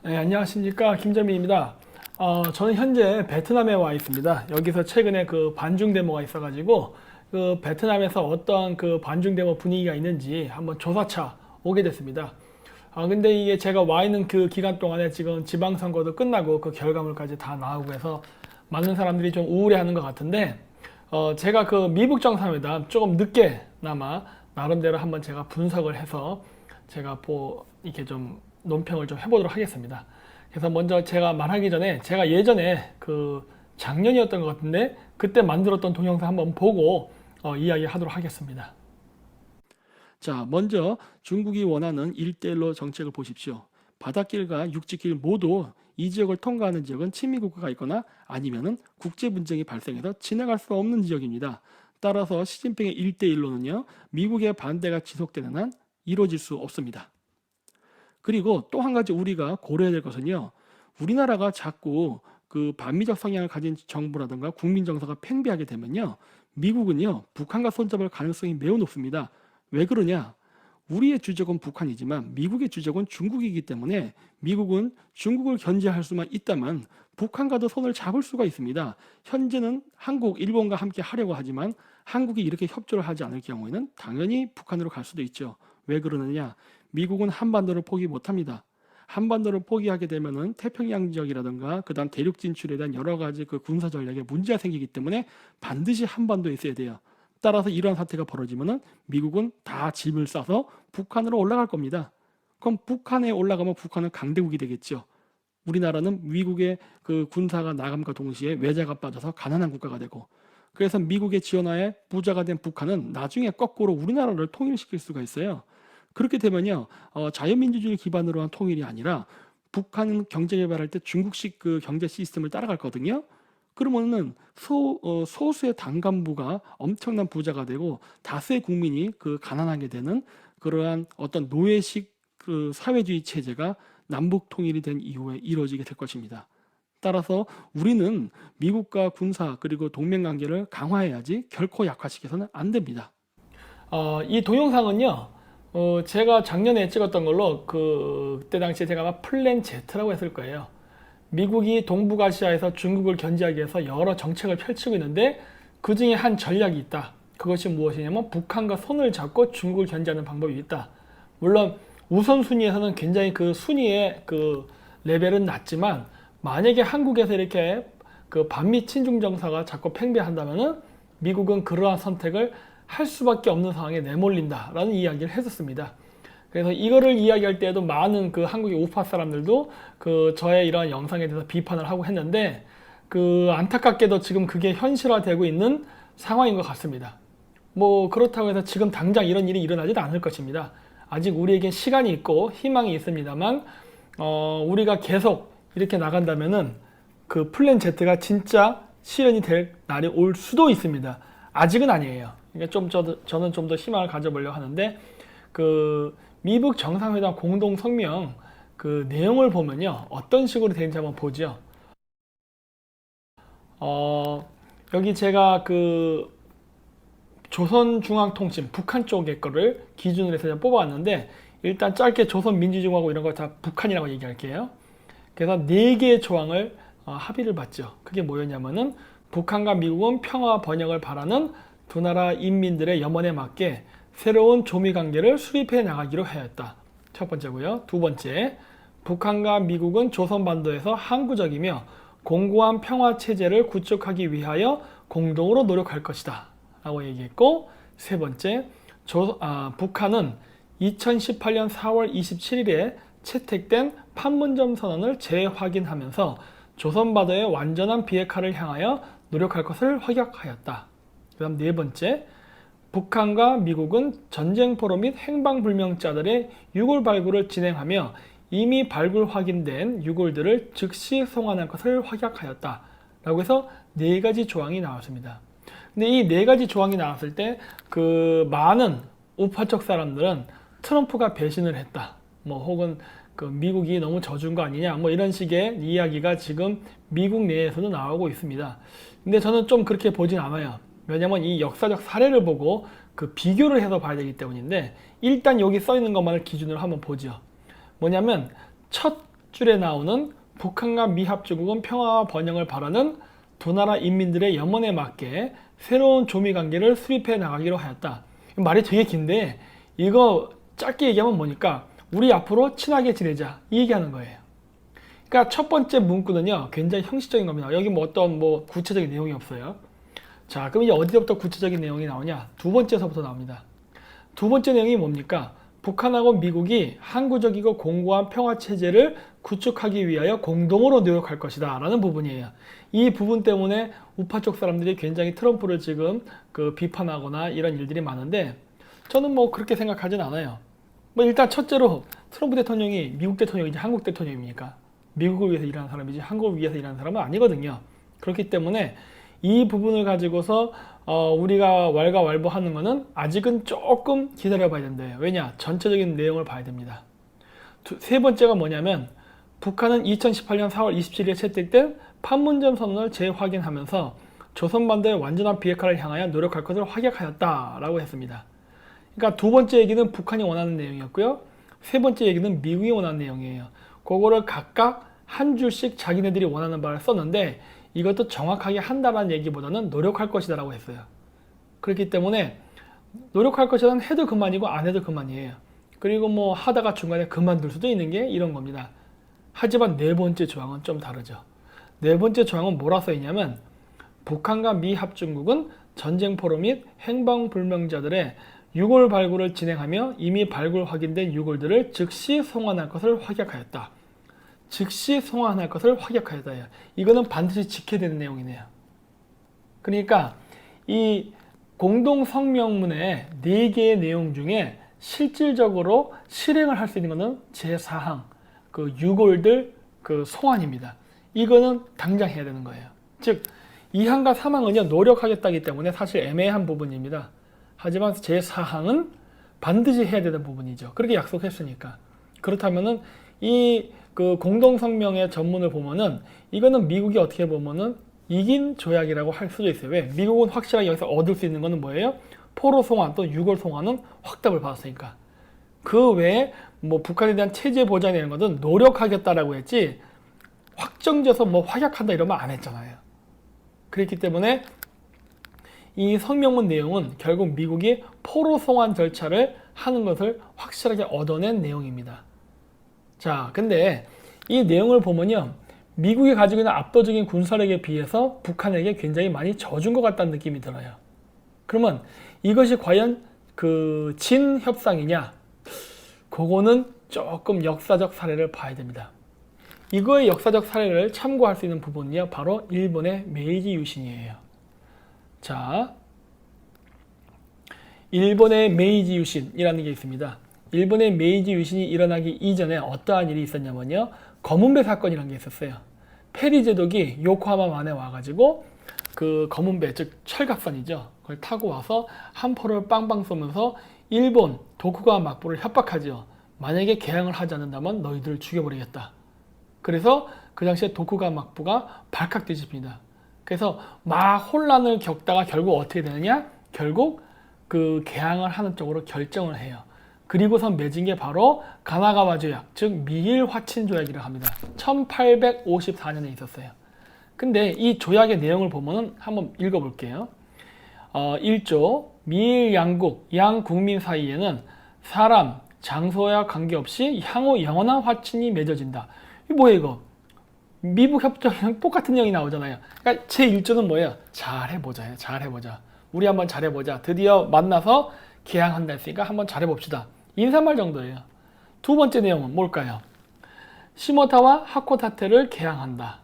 네, 안녕하십니까, 김정민입니다. 저는 현재 베트남에 와 있습니다. 여기서 최근에 그 반중 데모가 있어가지고 그 베트남에서 어떠한 그 반중 데모 분위기가 있는지 한번 조사차 오게 됐습니다. 근데 이게 제가 와 있는 그 기간 동안에 지금 지방선거도 끝나고 그 결과물까지 다 나오고 해서 많은 사람들이 좀 우울해하는 것 같은데, 제가 그 미북 정상회담 조금 늦게나마 나름대로 한번 제가 분석을 해서 제가 이렇게 좀 논평을 좀 해보도록 하겠습니다. 그래서 먼저 제가 말하기 전에 제가 예전에 그 작년이었던 것 같은데 그때 만들었던 동영상 한번 보고 이야기하도록 하겠습니다. 자, 먼저 중국이 원하는 1대1로 정책을 보십시오. 바닷길과 육지길 모두 이 지역을 통과하는 지역은 친미국가가 있거나 아니면은 국제 분쟁이 발생해서 지나갈 수 없는 지역입니다. 따라서 시진핑의 1대1로는요, 미국의 반대가 지속되는 한 이루어질 수 없습니다. 그리고 또 한 가지 우리가 고려해야 될 것은요, 우리나라가 자꾸 그 반미적 성향을 가진 정부라든가 국민 정서가 팽배하게 되면요, 미국은요 북한과 손잡을 가능성이 매우 높습니다. 왜 그러냐? 우리의 주적은 북한이지만 미국의 주적은 중국이기 때문에 미국은 중국을 견제할 수만 있다면 북한과도 손을 잡을 수가 있습니다. 현재는 한국, 일본과 함께 하려고 하지만 한국이 이렇게 협조를 하지 않을 경우에는 당연히 북한으로 갈 수도 있죠. 왜 그러느냐? 미국은 한반도를 포기 못합니다. 한반도를 포기하게 되면은 태평양 지역이라든가 그다음 대륙 진출에 대한 여러 가지 그 군사 전략에 문제가 생기기 때문에 반드시 한반도에 있어야 돼요. 따라서 이러한 사태가 벌어지면은 미국은 다 짐을 싸서 북한으로 올라갈 겁니다. 그럼 북한에 올라가면 북한은 강대국이 되겠죠. 우리나라는 미국의 그 군사가 나감과 동시에 외자가 빠져서 가난한 국가가 되고, 그래서 미국의 지원하에 부자가 된 북한은 나중에 거꾸로 우리나라를 통일시킬 수가 있어요. 그렇게 되면요, 자유민주주의 기반으로 한 통일이 아니라 북한 경제 개발할 때 중국식 그 경제 시스템을 따라갔거든요. 그러면은 소수의 당간부가 엄청난 부자가 되고 다수의 국민이 그 가난하게 되는 그러한 어떤 노예식 그 사회주의 체제가 남북 통일이 된 이후에 이루어지게 될 것입니다. 따라서 우리는 미국과 군사 그리고 동맹 관계를 강화해야지 결코 약화시켜서는 안 됩니다. 이 동영상은요, 제가 작년에 찍었던 걸로 그때 당시에 제가 아마 플랜 Z라고 했을 거예요. 미국이 동북아시아에서 중국을 견제하기 위해서 여러 정책을 펼치고 있는데 그 중에 한 전략이 있다. 그것이 무엇이냐면 북한과 손을 잡고 중국을 견제하는 방법이 있다. 물론 우선순위에서는 굉장히 그 순위의 그 레벨은 낮지만 만약에 한국에서 이렇게 그 반미 친중 정서가 자꾸 팽배한다면은 미국은 그러한 선택을 할 수밖에 없는 상황에 내몰린다라는 이야기를 했었습니다. 그래서 이거를 이야기할 때에도 많은 그 한국의 우파 사람들도 그 저의 이러한 영상에 대해서 비판을 하고 했는데, 그 안타깝게도 지금 그게 현실화되고 있는 상황인 것 같습니다. 뭐 그렇다고 해서 지금 당장 이런 일이 일어나지도 않을 것입니다. 아직 우리에겐 시간이 있고 희망이 있습니다만, 우리가 계속 이렇게 나간다면은 그 플랜 Z가 진짜 실현이 될 날이 올 수도 있습니다. 아직은 아니에요. 그러니까 저는 좀 더 희망을 가져보려고 하는데, 그 미북 정상회담 공동 성명 그 내용을 보면요, 어떤 식으로 되는지 한번 보죠. 여기 제가 그 조선중앙통신 북한 쪽의 거를 기준으로 해서 뽑아왔는데, 일단 짧게 조선민주주의공화국 이런 거 다 북한이라고 얘기할게요. 그래서 4개의 조항을 합의를 봤죠. 그게 뭐였냐면은 북한과 미국은 평화 번영을 바라는 두 나라 인민들의 염원에 맞게 새로운 조미 관계를 수립해 나가기로 하였다. 첫 번째고요. 두 번째, 북한과 미국은 조선반도에서 항구적이며 공고한 평화 체제를 구축하기 위하여 공동으로 노력할 것이다. 라고 얘기했고, 세 번째, 북한은 2018년 4월 27일에 채택된 판문점 선언을 재확인하면서 조선반도의 완전한 비핵화를 향하여 노력할 것을 확약하였다. 그 다음 네 번째, 북한과 미국은 전쟁포로 및 행방불명자들의 유골 발굴을 진행하며 이미 발굴 확인된 유골들을 즉시 송환할 것을 확약하였다. 라고 해서 4가지 조항이 나왔습니다. 근데 이 4가지 조항이 나왔을 때 그 많은 우파적 사람들은 트럼프가 배신을 했다, 뭐 혹은 그 미국이 너무 져준 거 아니냐, 뭐 이런 식의 이야기가 지금 미국 내에서도 나오고 있습니다. 근데 저는 좀 그렇게 보진 않아요. 왜냐면 이 역사적 사례를 보고 그 비교를 해서 봐야 되기 때문인데, 일단 여기 써 있는 것만을 기준으로 한번 보죠. 뭐냐면 첫 줄에 나오는 북한과 미합중국은 평화와 번영을 바라는 두 나라 인민들의 염원에 맞게 새로운 조미 관계를 수립해 나가기로 하였다. 말이 되게 긴데 이거 짧게 얘기하면 뭐니까 우리 앞으로 친하게 지내자 이 얘기하는 거예요. 그러니까 첫 번째 문구는요 굉장히 형식적인 겁니다. 여기 뭐 어떤 뭐 구체적인 내용이 없어요. 자, 그럼 이제 어디서부터 구체적인 내용이 나오냐? 두 번째서부터 나옵니다. 두 번째 내용이 뭡니까? 북한하고 미국이 항구적이고 공고한 평화 체제를 구축하기 위하여 공동으로 노력할 것이다 라는 부분이에요. 이 부분 때문에 우파 쪽 사람들이 굉장히 트럼프를 지금 비판하거나 이런 일들이 많은데 저는 뭐 그렇게 생각하진 않아요. 뭐 일단 첫째로 트럼프 대통령이 미국 대통령이지 한국 대통령입니까? 미국을 위해서 일하는 사람이지 한국을 위해서 일하는 사람은 아니거든요. 그렇기 때문에 이 부분을 가지고서 우리가 왈가왈부하는 거는 아직은 조금 기다려봐야 된대요. 왜냐? 전체적인 내용을 봐야 됩니다. 세 번째가 뭐냐면 북한은 2018년 4월 27일에 채택된 판문점 선언을 재확인하면서 조선반도의 완전한 비핵화를 향하여 노력할 것을 확약하였다라고 했습니다. 그러니까 두 번째 얘기는 북한이 원하는 내용이었고요. 세 번째 얘기는 미국이 원하는 내용이에요. 그거를 각각 한 줄씩 자기네들이 원하는 바를 썼는데 이것도 정확하게 한다는 얘기보다는 노력할 것이다 라고 했어요. 그렇기 때문에 노력할 것이라는 해도 그만이고 안 해도 그만이에요. 그리고 뭐 하다가 중간에 그만둘 수도 있는 게 이런 겁니다. 하지만 네 번째 조항은 좀 다르죠. 네 번째 조항은 뭐라 써 있냐면 북한과 미합중국은 전쟁 포로 및 행방불명자들의 유골 발굴을 진행하며 이미 발굴 확인된 유골들을 즉시 송환할 것을 확약하였다. 즉시 송환할 것을 확약하였다. 이거는 반드시 지켜야 되는 내용이네요. 그러니까 이 공동성명문의 4개의 내용 중에 실질적으로 실행을 할 수 있는 것은 제4항 유골들 송환입니다. 이거는 당장 해야 되는 거예요. 즉 2항과 3항은요 노력하겠다기 때문에 사실 애매한 부분입니다. 하지만 제4항은 반드시 해야 되는 부분이죠. 그렇게 약속했으니까. 그렇다면은 이 공동성명의 전문을 보면은 이거는 미국이 어떻게 보면은 이긴 조약이라고 할 수도 있어요. 왜? 미국은 확실하게 여기서 얻을 수 있는 거는 뭐예요? 포로 송환 또 유골 송환은 확답을 받았으니까. 그 외에 뭐 북한에 대한 체제 보장이 되는 것은 노력하겠다라고 했지 확정져서 뭐 확약한다 이러면 안 했잖아요. 그렇기 때문에 이 성명문 내용은 결국 미국이 포로 송환 절차를 하는 것을 확실하게 얻어낸 내용입니다. 자, 근데 이 내용을 보면요. 미국이 가지고 있는 압도적인 군사력에 비해서 북한에게 굉장히 많이 져준 것 같다는 느낌이 들어요. 그러면 이것이 과연 진협상이냐? 그거는 조금 역사적 사례를 봐야 됩니다. 이거의 역사적 사례를 참고할 수 있는 부분은요. 바로 일본의 메이지 유신이에요. 자, 일본의 메이지 유신이라는 게 있습니다. 일본의 메이지 유신이 일어나기 이전에 어떠한 일이 있었냐면요. 검은배 사건이라는 게 있었어요. 페리 제독이 요코하마만에 와가지고 검은배, 즉 철갑선이죠. 그걸 타고 와서 함포를 빵빵 쏘면서 일본 도쿠가와 막부를 협박하죠. 만약에 개항을 하지 않는다면 너희들을 죽여버리겠다. 그래서 그 당시에 도쿠가와 막부가 발칵 뒤집힙니다. 그래서 막 혼란을 겪다가 결국 어떻게 되느냐? 결국 개항을 하는 쪽으로 결정을 해요. 그리고선 맺은 게 바로 가나가와 조약, 즉 미일 화친 조약이라고 합니다. 1854년에 있었어요. 근데 이 조약의 내용을 보면은 한번 읽어볼게요. 1조 미일 양국, 양국민 사이에는 사람, 장소와 관계없이 향후 영원한 화친이 맺어진다. 이게 뭐예요 이거? 미북 협정이랑 똑같은 내용이 나오잖아요. 그러니까 제1조는 뭐예요? 잘해보자. 잘해보자. 우리 한번 잘해보자. 드디어 만나서 개항한다 했으니까 한번 잘해봅시다. 인사말 정도예요. 두 번째 내용은 뭘까요? 시모타와 하코다테를 개항한다.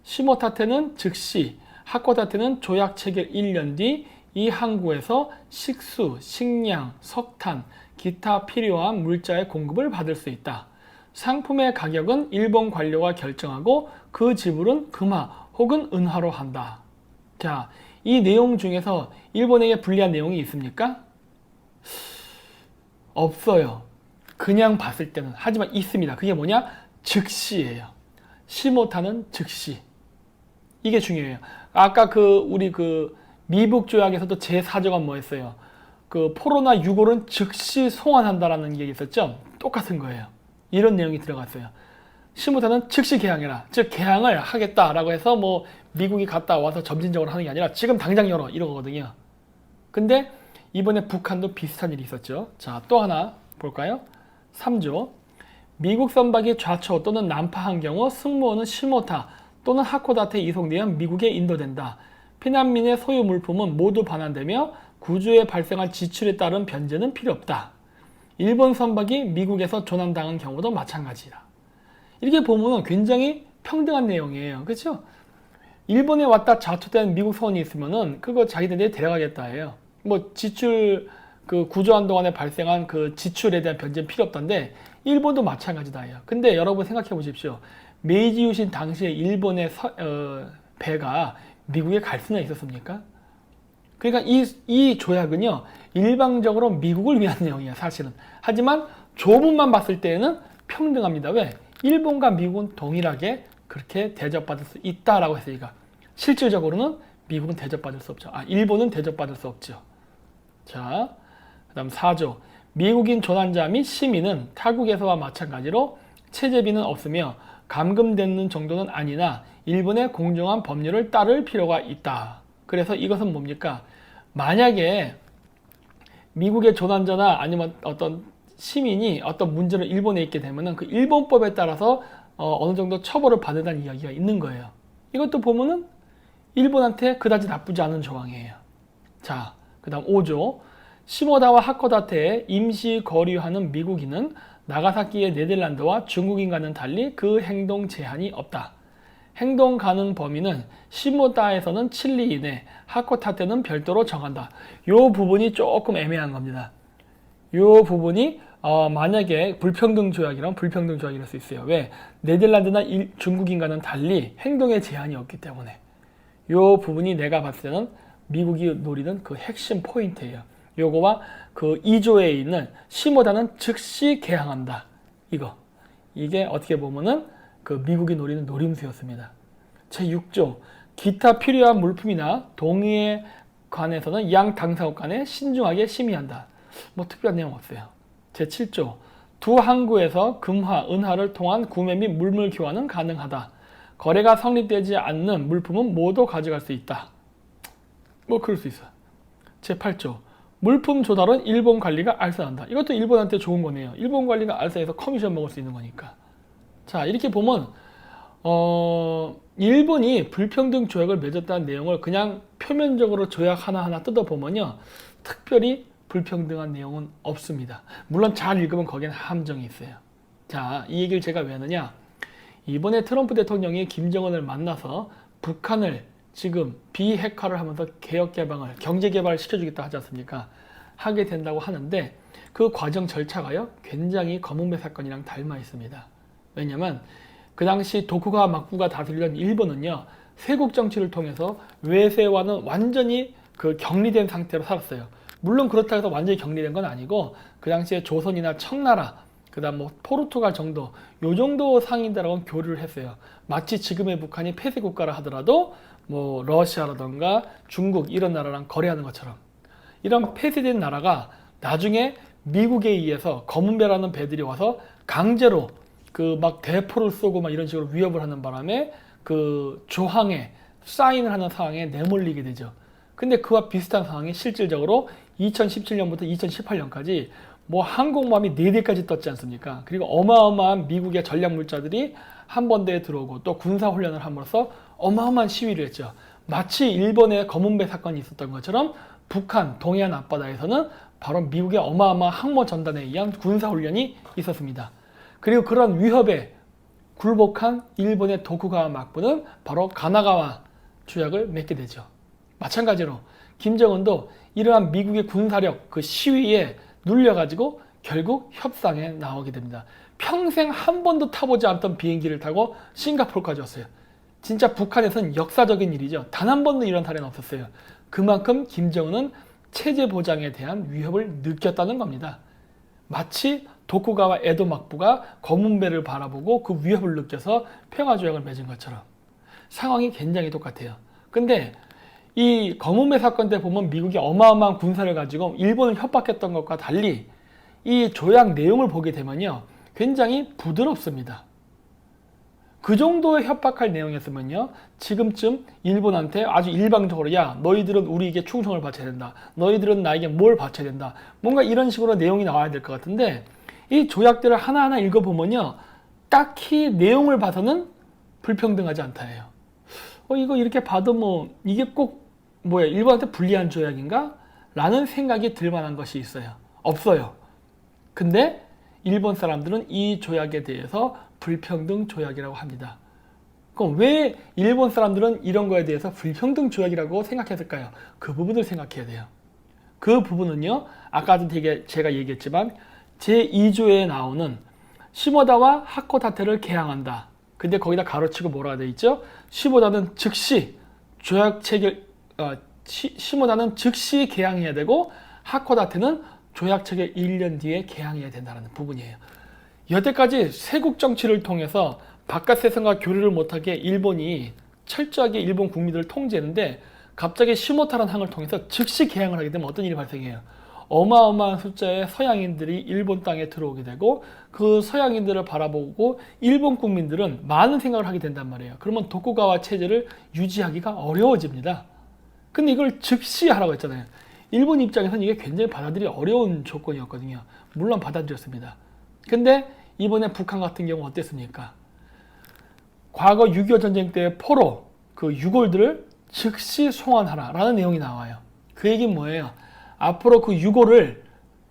시모타테는 즉시, 하코다테는 조약 체결 1년 뒤 이 항구에서 식수, 식량, 석탄, 기타 필요한 물자의 공급을 받을 수 있다. 상품의 가격은 일본 관료가 결정하고 그 지불은 금화 혹은 은화로 한다. 자, 이 내용 중에서 일본에게 불리한 내용이 있습니까? 없어요. 그냥 봤을 때는. 하지만 있습니다. 그게 뭐냐? 즉시예요. 시모타는 즉시. 이게 중요해요. 아까 우리 미북 조약에서도 제4조가 뭐였어요? 포로나 유골은 즉시 송환한다라는 게 있었죠? 똑같은 거예요. 이런 내용이 들어갔어요. 시모다는 즉시 개항해라. 즉 개항을 하겠다라고 해서 뭐 미국이 갔다 와서 점진적으로 하는 게 아니라 지금 당장 열어 이러거든요. 근데 이번에 북한도 비슷한 일이 있었죠. 자, 또 하나 볼까요? 3조. 미국 선박이 좌초 또는 난파한 경우 승무원은 시모타 또는 하코다테에 이송되면 미국에 인도된다. 피난민의 소유 물품은 모두 반환되며 구조에 발생한 지출에 따른 변제는 필요 없다. 일본 선박이 미국에서 조난당한 경우도 마찬가지다. 이렇게 보면 굉장히 평등한 내용이에요. 그렇죠? 일본에 왔다 좌초된 미국 선원이 있으면은 그거 자기들이 데려가겠다 해요. 뭐 지출 그 구조한 동안에 발생한 그 지출에 대한 변제는 필요 없던데 일본도 마찬가지다 해요. 근데 여러분 생각해 보십시오. 메이지 유신 당시에 일본의 배가 미국에 갈 수나 있었습니까? 그러니까 이 조약은요 일방적으로 미국을 위한 내용이에요 사실은. 하지만 조문만 봤을 때는 평등합니다. 왜? 일본과 미국은 동일하게 그렇게 대접받을 수 있다라고 했으니까. 실질적으로는 미국은 대접받을 수 없죠. 일본은 대접받을 수 없죠. 자, 그 다음 4조. 미국인 조난자 및 시민은 타국에서와 마찬가지로 체제비는 없으며 감금되는 정도는 아니나 일본의 공정한 법률을 따를 필요가 있다. 그래서 이것은 뭡니까? 만약에 미국의 조난자나 아니면 어떤 시민이 어떤 문제로 일본에 있게 되면은 그 일본법에 따라서 어느 정도 처벌을 받는다는 이야기가 있는 거예요. 이것도 보면은 일본한테 그다지 나쁘지 않은 조항이에요. 자, 그 다음 5조. 시모다와 하코다테에 임시 거류하는 미국인은 나가사키의 네덜란드와 중국인과는 달리 그 행동 제한이 없다. 행동 가능 범위는 시모다에서는 칠리 이내, 하코다테는 별도로 정한다. 이 부분이 조금 애매한 겁니다. 이 부분이 만약에 불평등 조약이라면 불평등 조약일 수 있어요. 왜? 네덜란드나 중국인과는 달리 행동에 제한이 없기 때문에. 이 부분이 내가 봤을 때는 미국이 노리는 그 핵심 포인트예요. 요거와 그 2조에 있는 시모다는 즉시 개항한다. 이게 어떻게 보면은 그 미국이 노리는 노림수였습니다. 제6조. 기타 필요한 물품이나 동의에 관해서는 양 당사국 간에 신중하게 심의한다. 뭐 특별한 내용 없어요. 제7조. 두 항구에서 금화, 은화를 통한 구매 및 물물 교환은 가능하다. 거래가 성립되지 않는 물품은 모두 가져갈 수 있다. 뭐 그럴 수 있어요. 제8조. 물품 조달은 일본 관리가 알선한다. 이것도 일본한테 좋은 거네요. 일본 관리가 알선해서 커미션 먹을 수 있는 거니까. 자, 이렇게 보면 일본이 불평등 조약을 맺었다는 내용을 그냥 표면적으로 조약 하나하나 뜯어보면요. 특별히 불평등한 내용은 없습니다. 물론 잘 읽으면 거기엔 함정이 있어요. 자, 이 얘기를 제가 왜 하느냐. 이번에 트럼프 대통령이 김정은을 만나서 북한을 지금 비핵화를 하면서 개혁개방을, 경제개발을 시켜주겠다 하지 않습니까? 하게 된다고 하는데 그 과정 절차가요. 굉장히 검은배 사건이랑 닮아 있습니다. 왜냐면 그 당시 도쿠가와 막부가 다스리던 일본은요. 세국 정치를 통해서 외세와는 완전히 그 격리된 상태로 살았어요. 물론 그렇다고 해서 완전히 격리된 건 아니고 그 당시에 조선이나 청나라 그 다음 뭐 포르투갈 정도 요 정도 상인들하고는 교류를 했어요. 마치 지금의 북한이 폐쇄 국가라 하더라도 뭐 러시아라던가 중국 이런 나라랑 거래하는 것처럼 이런 폐쇄된 나라가 나중에 미국에 의해서 검은배라는 배들이 와서 강제로 그 막 대포를 쏘고 막 이런 식으로 위협을 하는 바람에 그 조항에 사인을 하는 상황에 내몰리게 되죠. 근데 그와 비슷한 상황이 실질적으로 2017년부터 2018년까지 뭐 항공모함이 4대까지 떴지 않습니까? 그리고 어마어마한 미국의 전략물자들이 한번대에 들어오고 또 군사훈련을 함으로써 어마어마한 시위를 했죠. 마치 일본의 검은배 사건이 있었던 것처럼 북한 동해안 앞바다에서는 바로 미국의 어마어마한 항모 전단에 의한 군사훈련이 있었습니다. 그리고 그런 위협에 굴복한 일본의 도쿠가와 막부는 바로 가나가와 조약을 맺게 되죠. 마찬가지로 김정은도 이러한 미국의 군사력 그 시위에 눌려가지고 결국 협상에 나오게 됩니다. 평생 한 번도 타보지 않던 비행기를 타고 싱가포르까지 왔어요. 진짜 북한에서는 역사적인 일이죠. 단 한 번도 이런 사례는 없었어요. 그만큼 김정은은 체제 보장에 대한 위협을 느꼈다는 겁니다. 마치 도쿠가와 에도 막부가 검은배를 바라보고 그 위협을 느껴서 평화조약을 맺은 것처럼 상황이 굉장히 똑같아요. 근데 이 검은배 사건 때 보면 미국이 어마어마한 군사를 가지고 일본을 협박했던 것과 달리 이 조약 내용을 보게 되면요. 굉장히 부드럽습니다. 그 정도의 협박할 내용이었으면요, 지금쯤 일본한테 아주 일방적으로 야, 너희들은 우리에게 충성을 바쳐야 된다, 너희들은 나에게 뭘 바쳐야 된다, 뭔가 이런 식으로 내용이 나와야 될 것 같은데, 이 조약들을 하나하나 읽어보면요, 딱히 내용을 봐서는 불평등하지 않다예요. 이거 이렇게 봐도 뭐 이게 꼭 뭐야, 일본한테 불리한 조약인가? 라는 생각이 들 만한 것이 있어요. 없어요. 근데 일본 사람들은 이 조약에 대해서 불평등 조약이라고 합니다. 그럼 왜 일본 사람들은 이런 거에 대해서 불평등 조약이라고 생각했을까요? 그 부분을 생각해야 돼요. 그 부분은요, 아까도 제가 얘기했지만 제2조에 나오는 시모다와 하코다테를 개항한다. 근데 거기다 가로치고 뭐라고 되어 있죠? 시모다는 즉시 조약 체결, 시모다는 즉시 개항해야 되고 하코다테는 조약 체결 1년 뒤에 개항해야 된다는 부분이에요. 여태까지 세국 정치를 통해서 바깥 세상과 교류를 못하게 일본이 철저하게 일본 국민들을 통제했는데, 갑자기 시모타라는 항을 통해서 즉시 개항을 하게 되면 어떤 일이 발생해요? 어마어마한 숫자의 서양인들이 일본 땅에 들어오게 되고, 그 서양인들을 바라보고 일본 국민들은 많은 생각을 하게 된단 말이에요. 그러면 도쿠가와 체제를 유지하기가 어려워집니다. 근데 이걸 즉시 하라고 했잖아요. 일본 입장에서는 이게 굉장히 받아들이기 어려운 조건이었거든요. 물론 받아들였습니다. 근데 이번에 북한 같은 경우 어땠습니까? 과거 6.25 전쟁 때 포로, 그 유골들을 즉시 송환하라 라는 내용이 나와요. 그 얘기는 뭐예요? 앞으로 그 유골을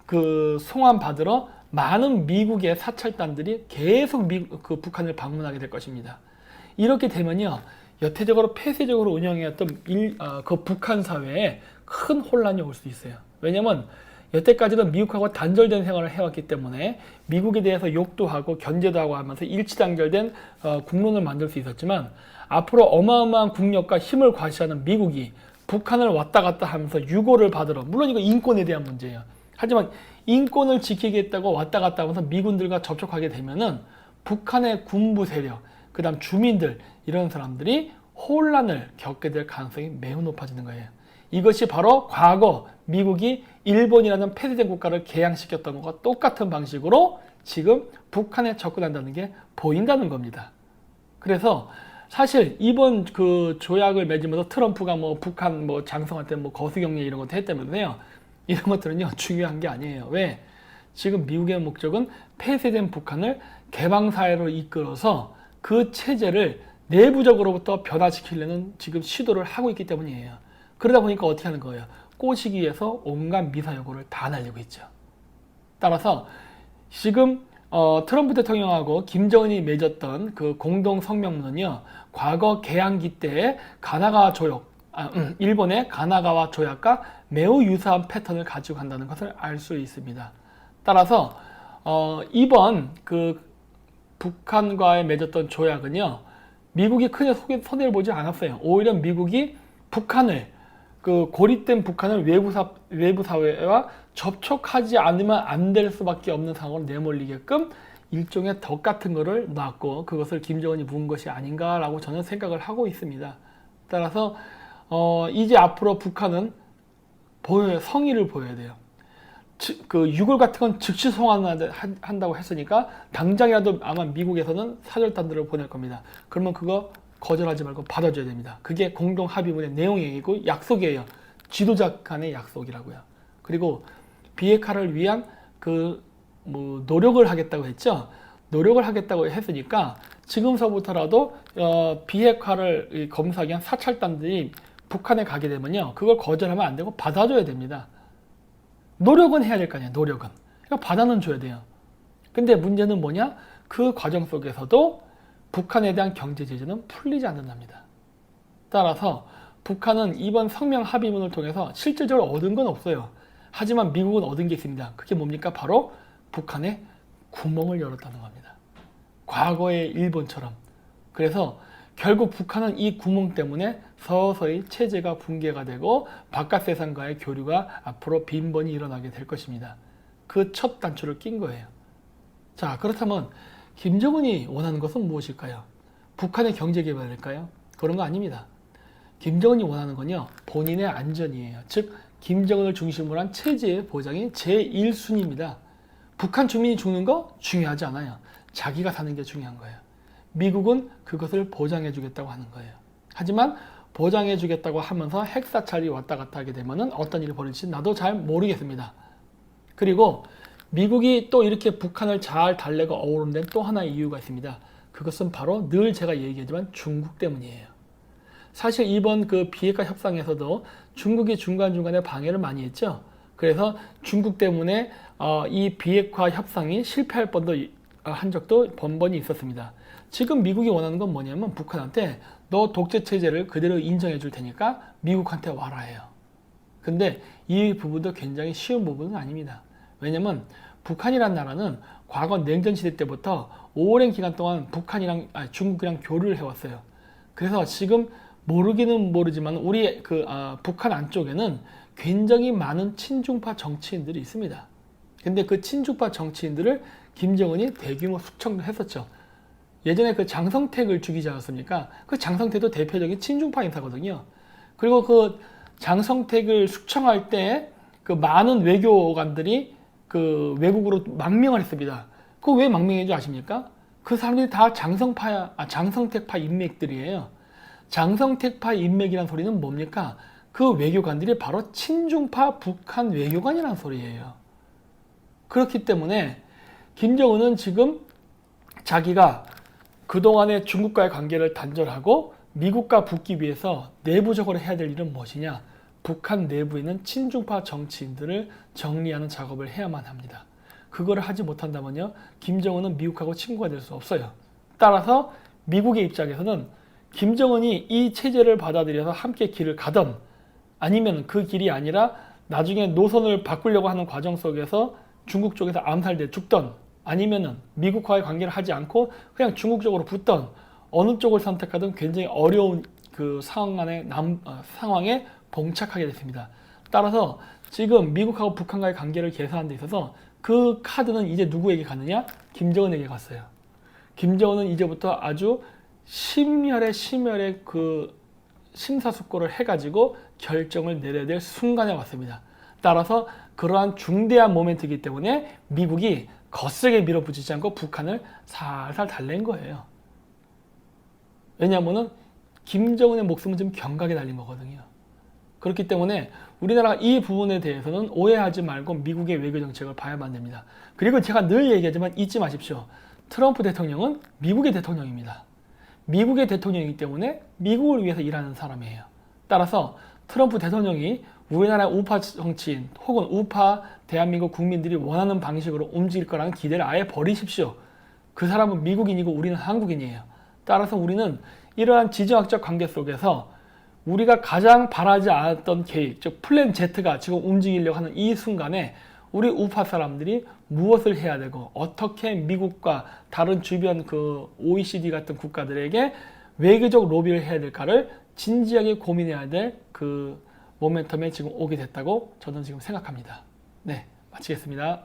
그 송환받으러 많은 미국의 사찰단들이 계속 그 북한을 방문하게 될 것입니다. 이렇게 되면요, 여태적으로 폐쇄적으로 운영해왔던 그 북한 사회에 큰 혼란이 올 수 있어요. 왜냐면 여태까지는 미국하고 단절된 생활을 해왔기 때문에 미국에 대해서 욕도 하고 견제도 하고 하면서 일치단결된 국론을 만들 수 있었지만, 앞으로 어마어마한 국력과 힘을 과시하는 미국이 북한을 왔다 갔다 하면서 유고를 받으러, 물론 이거 인권에 대한 문제예요. 하지만 인권을 지키겠다고 왔다 갔다 하면서 미군들과 접촉하게 되면은 북한의 군부 세력, 그 다음 주민들, 이런 사람들이 혼란을 겪게 될 가능성이 매우 높아지는 거예요. 이것이 바로 과거 미국이 일본이라는 폐쇄된 국가를 개항시켰던 것과 똑같은 방식으로 지금 북한에 접근한다는 게 보인다는 겁니다. 그래서 사실 이번 그 조약을 맺으면서 트럼프가 뭐 북한 뭐 장성한테 뭐 거수경례 이런 것도 했다면서요. 이런 것들은요, 중요한 게 아니에요. 왜? 지금 미국의 목적은 폐쇄된 북한을 개방사회로 이끌어서 그 체제를 내부적으로부터 변화시키려는 지금 시도를 하고 있기 때문이에요. 그러다 보니까 어떻게 하는 거예요? 꼬시기 위해서 온갖 미사여구를 다 날리고 있죠. 따라서 지금 트럼프 대통령하고 김정은이 맺었던 그 공동 성명문은요, 과거 개항기 때의 가나가와 조약, 일본의 가나가와 조약과 매우 유사한 패턴을 가지고 간다는 것을 알 수 있습니다. 따라서 이번 그 북한과의 맺었던 조약은요, 미국이 크게 손해를 보지 않았어요. 오히려 미국이 북한을, 그 고립된 북한을 외부 사회와 접촉하지 않으면 안 될 수밖에 없는 상황으로 내몰리게끔 일종의 덕 같은 거를 놨고, 그것을 김정은이 문 것이 아닌가라고 저는 생각을 하고 있습니다. 따라서 이제 앞으로 북한은 성의를 보여야 돼요. 그 유골 같은 건 즉시 송환한다고 했으니까 당장이라도 아마 미국에서는 사절단들을 보낼 겁니다. 그러면 그거 거절하지 말고 받아줘야 됩니다. 그게 공동 합의문의 내용이고 약속이에요. 지도자 간의 약속이라고요. 그리고 비핵화를 위한 노력을 하겠다고 했죠. 노력을 하겠다고 했으니까 지금서부터라도 비핵화를 검사하기 위한 사찰단들이 북한에 가게 되면요, 그걸 거절하면 안 되고 받아줘야 됩니다. 노력은 해야 될 거 아니에요. 노력은. 그러니까 받아는 줘야 돼요. 근데 문제는 뭐냐? 그 과정 속에서도 북한에 대한 경제 제재는 풀리지 않는답니다. 따라서 북한은 이번 성명 합의문을 통해서 실질적으로 얻은 건 없어요. 하지만 미국은 얻은 게 있습니다. 그게 뭡니까? 바로 북한에 구멍을 열었다는 겁니다. 과거의 일본처럼. 그래서 결국 북한은 이 구멍 때문에 서서히 체제가 붕괴가 되고 바깥 세상과의 교류가 앞으로 빈번히 일어나게 될 것입니다. 그 첫 단추를 낀 거예요. 자, 그렇다면 김정은이 원하는 것은 무엇일까요? 북한의 경제 개발일까요? 그런 거 아닙니다. 김정은이 원하는 건요, 본인의 안전이에요. 즉 김정은을 중심으로 한 체제의 보장이 제1순위입니다. 북한 주민이 죽는 거 중요하지 않아요. 자기가 사는 게 중요한 거예요. 미국은 그것을 보장해 주겠다고 하는 거예요. 하지만 보장해 주겠다고 하면서 핵사찰이 왔다 갔다 하게 되면 어떤 일이 벌어질지 나도 잘 모르겠습니다. 그리고 미국이 또 이렇게 북한을 잘 달래고 어우르는 데는 또 하나의 이유가 있습니다. 그것은 바로 늘 제가 얘기하지만 중국 때문이에요. 사실 이번 그 비핵화 협상에서도 중국이 중간중간에 방해를 많이 했죠. 그래서 중국 때문에 이 비핵화 협상이 실패할 뻔도 한 적도 번번이 있었습니다. 지금 미국이 원하는 건 뭐냐면 북한한테 너 독재 체제를 그대로 인정해 줄 테니까 미국한테 와라 해요. 근데 이 부분도 굉장히 쉬운 부분은 아닙니다. 왜냐면 북한이란 나라는 과거 냉전 시대 때부터 오랜 기간 동안 중국이랑 교류를 해왔어요. 그래서 지금 모르기는 모르지만 우리 북한 안쪽에는 굉장히 많은 친중파 정치인들이 있습니다. 근데 그 친중파 정치인들을 김정은이 대규모 숙청도 했었죠. 예전에 그 장성택을 죽이지 않았습니까? 그 장성택도 대표적인 친중파 인사거든요. 그리고 그 장성택을 숙청할 때 그 많은 외교관들이 그 외국으로 망명을 했습니다. 그거 왜 망명인지 아십니까? 그 사람들이 다 장성택파 인맥들이에요. 장성택파 인맥이라는 소리는 뭡니까? 그 외교관들이 바로 친중파 북한 외교관이라는 소리예요. 그렇기 때문에 김정은은 지금 자기가 그동안의 중국과의 관계를 단절하고 미국과 붙기 위해서 내부적으로 해야 될 일은 무엇이냐? 북한 내부에 있는 친중파 정치인들을 정리하는 작업을 해야만 합니다. 그거를 하지 못한다면요, 김정은은 미국하고 친구가 될 수 없어요. 따라서 미국의 입장에서는 김정은이 이 체제를 받아들여서 함께 길을 가던, 아니면 그 길이 아니라 나중에 노선을 바꾸려고 하는 과정 속에서 중국 쪽에서 암살돼 죽던, 아니면은 미국과의 관계를 하지 않고 그냥 중국 쪽으로 붙던, 어느 쪽을 선택하든 굉장히 어려운 그 상황에 봉착하게 됐습니다. 따라서 지금 미국하고 북한과의 관계를 개선하는 데 있어서 그 카드는 이제 누구에게 가느냐? 김정은에게 갔어요. 김정은은 이제부터 아주 심혈의 그 심사숙고를 해가지고 결정을 내려야 될 순간에 왔습니다. 따라서 그러한 중대한 모멘트이기 때문에 미국이 거세게 밀어붙이지 않고 북한을 살살 달랜 거예요. 왜냐하면 김정은의 목숨은 지금 경각에 달린 거거든요. 그렇기 때문에 우리나라가 이 부분에 대해서는 오해하지 말고 미국의 외교 정책을 봐야만 됩니다. 그리고 제가 늘 얘기하지만 잊지 마십시오. 트럼프 대통령은 미국의 대통령입니다. 미국의 대통령이기 때문에 미국을 위해서 일하는 사람이에요. 따라서 트럼프 대통령이 우리나라의 우파 정치인 혹은 우파 대한민국 국민들이 원하는 방식으로 움직일 거라는 기대를 아예 버리십시오. 그 사람은 미국인이고 우리는 한국인이에요. 따라서 우리는 이러한 지정학적 관계 속에서 우리가 가장 바라지 않았던 계획, 즉 플랜 Z가 지금 움직이려고 하는 이 순간에 우리 우파 사람들이 무엇을 해야 되고 어떻게 미국과 다른 주변 그 OECD 같은 국가들에게 외교적 로비를 해야 될까를 진지하게 고민해야 될 그 모멘텀에 지금 오게 됐다고 저는 지금 생각합니다. 네, 마치겠습니다.